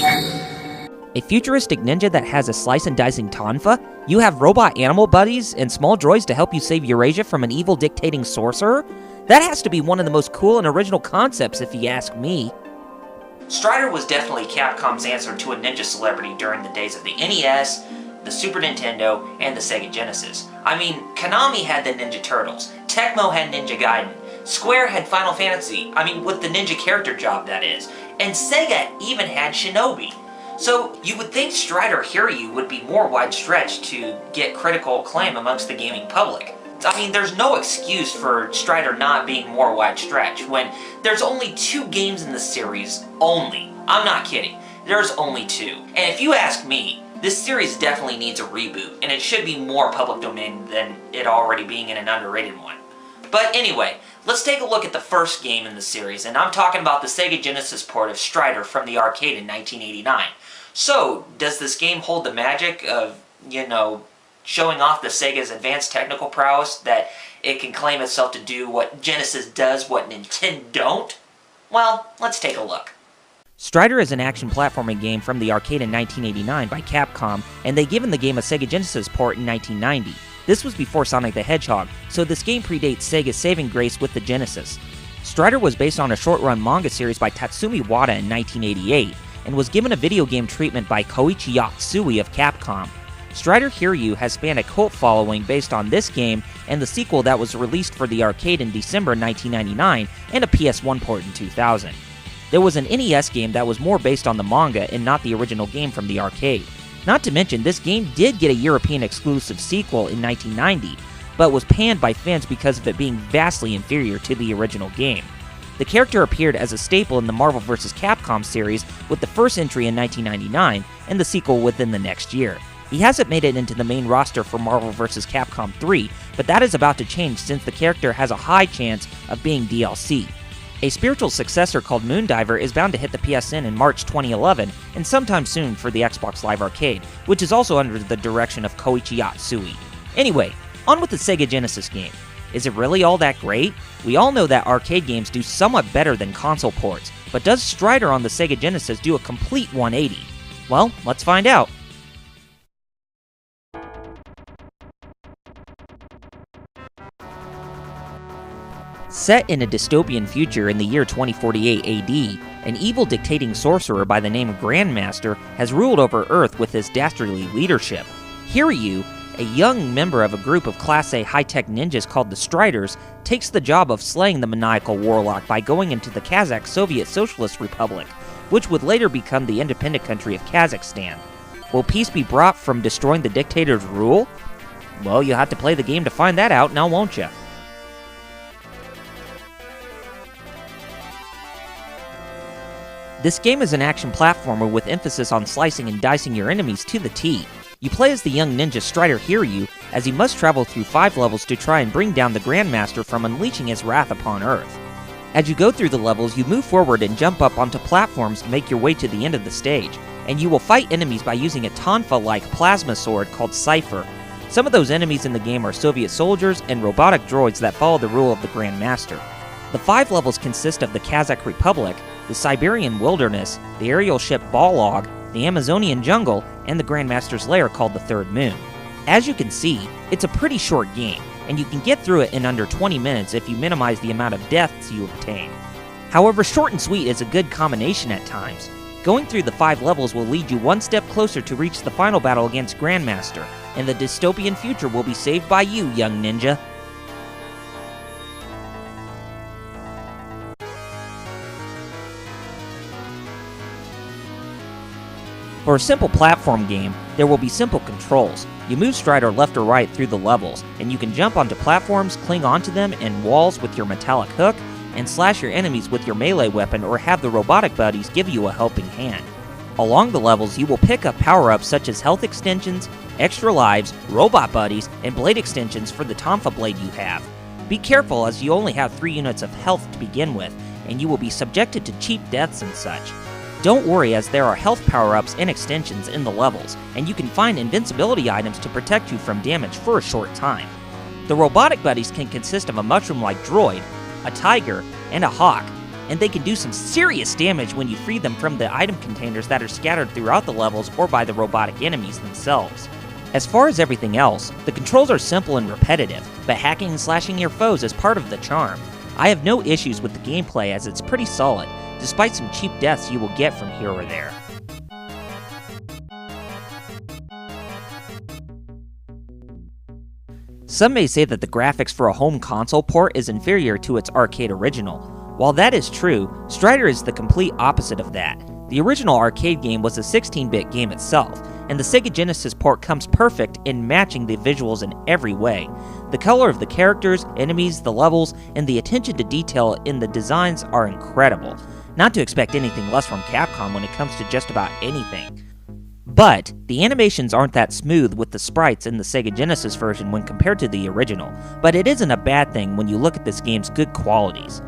A futuristic ninja that has a slice and dicing tonfa? You have robot animal buddies and small droids to help you save Eurasia from an evil dictating sorcerer? That has to be one of the most cool and original concepts if you ask me. Strider was definitely Capcom's answer to a ninja celebrity during the days of the NES, the Super Nintendo, and the Sega Genesis. I mean, Konami had the Ninja Turtles, Tecmo had Ninja Gaiden, Square had Final Fantasy, with the ninja character job that is, and Sega even had Shinobi. So you would think Strider Hiryu would be more wide-stretched to get critical acclaim amongst the gaming public. There's no excuse for Strider not being more wide-stretched when there's only 2 games in the series, only. I'm not kidding. There's only 2. And if you ask me, this series definitely needs a reboot, and it should be more public domain than it already being in an underrated one. But anyway, let's take a look at the first game in the series, and I'm talking about the Sega Genesis port of Strider from the arcade in 1989. So, does this game hold the magic of, showing off the Sega's advanced technical prowess that it can claim itself to do what Genesis does what Nintendo don't? Well, let's take a look. Strider is an action platforming game from the arcade in 1989 by Capcom, and they given the game a Sega Genesis port in 1990. This was before Sonic the Hedgehog, so this game predates Sega's saving grace with the Genesis. Strider was based on a short-run manga series by Tatsumi Wada in 1988, and was given a video game treatment by Koichi Yatsui of Capcom. Strider Hiryu has spanned a cult following based on this game and the sequel that was released for the arcade in December 1999 and a PS1 port in 2000. There was an NES game that was more based on the manga and not the original game from the arcade. Not to mention, this game did get a European exclusive sequel in 1990, but was panned by fans because of it being vastly inferior to the original game. The character appeared as a staple in the Marvel vs. Capcom series with the first entry in 1999 and the sequel within the next year. He hasn't made it into the main roster for Marvel vs. Capcom 3, but that is about to change since the character has a high chance of being DLC. A spiritual successor called Moondiver is bound to hit the PSN in March 2011 and sometime soon for the Xbox Live Arcade, which is also under the direction of Koichi Yatsui. Anyway, on with the Sega Genesis game. Is it really all that great? We all know that arcade games do somewhat better than console ports, but does Strider on the Sega Genesis do a complete 180? Well, let's find out. Set in a dystopian future in the year 2048 AD, an evil dictating sorcerer by the name of Grandmaster has ruled over Earth with his dastardly leadership. Hiryu, a young member of a group of Class A high-tech ninjas called the Striders, takes the job of slaying the maniacal warlock by going into the Kazakh Soviet Socialist Republic, which would later become the independent country of Kazakhstan. Will peace be brought from destroying the dictator's rule? Well, you'll have to play the game to find that out now, won't you? This game is an action platformer with emphasis on slicing and dicing your enemies to the T. You play as the young ninja Strider Hiryu, as he must travel through 5 levels to try and bring down the Grandmaster from unleashing his wrath upon Earth. As you go through the levels, you move forward and jump up onto platforms to make your way to the end of the stage, and you will fight enemies by using a tonfa-like plasma sword called Cypher. Some of those enemies in the game are Soviet soldiers and robotic droids that follow the rule of the Grandmaster. The 5 levels consist of the Kazakh Republic, the Siberian Wilderness, the aerial ship Balog, the Amazonian jungle, and the Grandmaster's lair called the Third Moon. As you can see, it's a pretty short game, and you can get through it in under 20 minutes if you minimize the amount of deaths you obtain. However, short and sweet is a good combination at times. Going through the 5 levels will lead you one step closer to reach the final battle against Grandmaster, and the dystopian future will be saved by you, young ninja. For a simple platform game, there will be simple controls. You move Strider left or right through the levels, and you can jump onto platforms, cling onto them and walls with your metallic hook, and slash your enemies with your melee weapon or have the robotic buddies give you a helping hand. Along the levels, you will pick up power-ups such as health extensions, extra lives, robot buddies, and blade extensions for the tonfa blade you have. Be careful as you only have 3 units of health to begin with, and you will be subjected to cheap deaths and such. Don't worry, as there are health power-ups and extensions in the levels, and you can find invincibility items to protect you from damage for a short time. The robotic buddies can consist of a mushroom-like droid, a tiger, and a hawk. and they can do some serious damage when you free them from the item containers that are scattered throughout the levels or by the robotic enemies themselves. As far as everything else, the controls are simple and repetitive, but hacking and slashing your foes is part of the charm. I have no issues with the gameplay as it's pretty solid, despite some cheap deaths you will get from here or there. Some may say that the graphics for a home console port is inferior to its arcade original. While that is true, Strider is the complete opposite of that. The original arcade game was a 16-bit game itself, and the Sega Genesis port comes perfect in matching the visuals in every way. The color of the characters, enemies, the levels, and the attention to detail in the designs are incredible. Not to expect anything less from Capcom when it comes to just about anything. But the animations aren't that smooth with the sprites in the Sega Genesis version when compared to the original, but it isn't a bad thing when you look at this game's good qualities.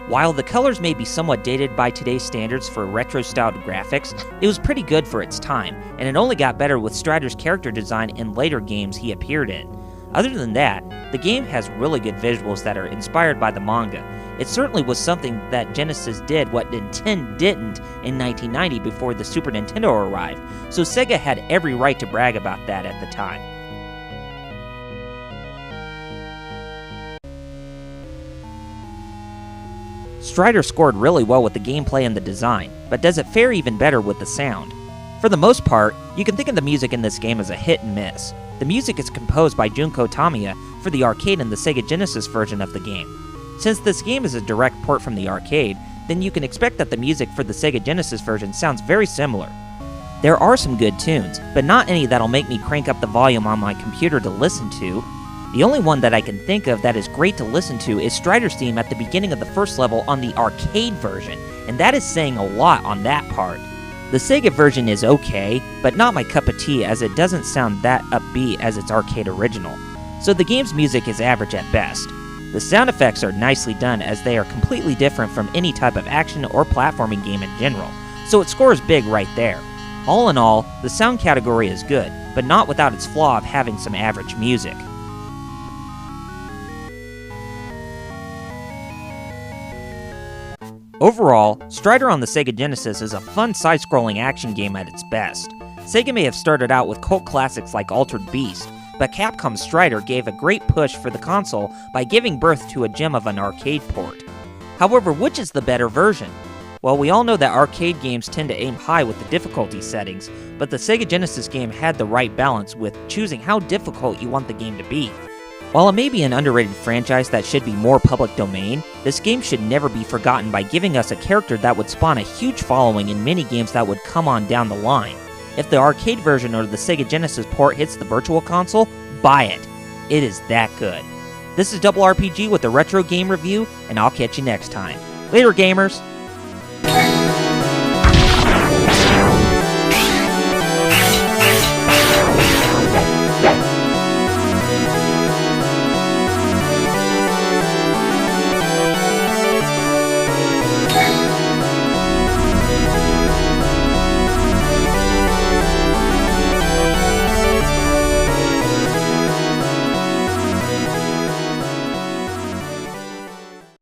While the colors may be somewhat dated by today's standards for retro-styled graphics, it was pretty good for its time, and it only got better with Strider's character design in later games he appeared in. Other than that, the game has really good visuals that are inspired by the manga. It certainly was something that Genesis did what Nintendo didn't in 1990 before the Super Nintendo arrived, so Sega had every right to brag about that at the time. Strider scored really well with the gameplay and the design, but does it fare even better with the sound? For the most part, you can think of the music in this game as a hit and miss. The music is composed by Junko Tamiya for the arcade and the Sega Genesis version of the game. Since this game is a direct port from the arcade, then you can expect that the music for the Sega Genesis version sounds very similar. There are some good tunes, but not any that'll make me crank up the volume on my computer to listen to. The only one that I can think of that is great to listen to is Strider's theme at the beginning of the first level on the arcade version, and that is saying a lot on that part. The Sega version is okay, but not my cup of tea as it doesn't sound that upbeat as its arcade original, so the game's music is average at best. The sound effects are nicely done as they are completely different from any type of action or platforming game in general, so it scores big right there. All in all, the sound category is good, but not without its flaw of having some average music. Overall, Strider on the Sega Genesis is a fun side-scrolling action game at its best. Sega may have started out with cult classics like Altered Beast, but Capcom's Strider gave a great push for the console by giving birth to a gem of an arcade port. However, which is the better version? Well, we all know that arcade games tend to aim high with the difficulty settings, but the Sega Genesis game had the right balance with choosing how difficult you want the game to be. While it may be an underrated franchise that should be more public domain, this game should never be forgotten by giving us a character that would spawn a huge following in many games that would come on down the line. If the arcade version or the Sega Genesis port hits the Virtual Console, buy it. It is that good. This is Double RPG with a retro game review, and I'll catch you next time. Later, gamers!